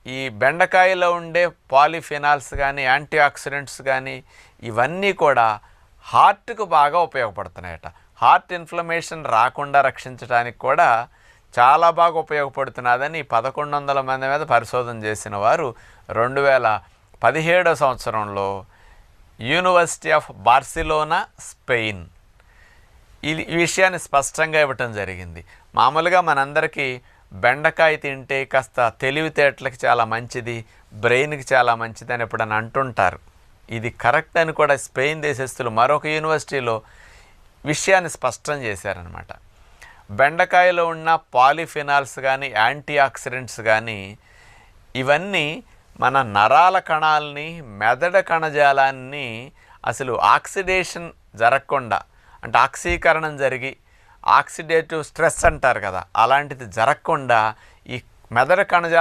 ఈ బెండకాయలో ఉండే పాలిఫినాల్స్ కానీ యాంటీ ఆక్సిడెంట్స్ కానీ ఇవన్నీ కూడా హార్ట్కు బాగా ఉపయోగపడుతున్నాయట. హార్ట్ ఇన్ఫ్లమేషన్ రాకుండా రక్షించడానికి కూడా చాలా బాగా ఉపయోగపడుతున్నదని 1100 మంది మీద పరిశోధన చేసిన వారు 2017 సంవత్సరంలో యూనివర్సిటీ ఆఫ్ బార్సిలోనా, స్పెయిన్ ఈ విషయాన్ని స్పష్టంగా ఇవ్వటం జరిగింది. మామూలుగా మనందరికీ బెండకాయ తింటే కాస్త తెలివితేటలకి చాలా మంచిది, బ్రెయిన్కి చాలా మంచిది అని ఎప్పుడని అంటుంటారు. ఇది కరెక్ట్ అని కూడా స్పెయిన్ దేశస్తులు మరొక యూనివర్సిటీలో విషయాన్ని స్పష్టం చేశారనమాట. బెండకాయలో ఉన్న పాలిఫినాల్స్ కానీ యాంటీ ఆక్సిడెంట్స్ కానీ ఇవన్నీ మన నరాల కణాలని, మెదడ కణజాలాన్ని అసలు ఆక్సిడేషన్ జరగకుండా, అంటే ఆక్సీకరణం జరిగి ఆక్సిడేటివ్ స్ట్రెస్ అంటారు కదా, అలాంటిది జరగకుండా ఈ మెదడు కణజాలం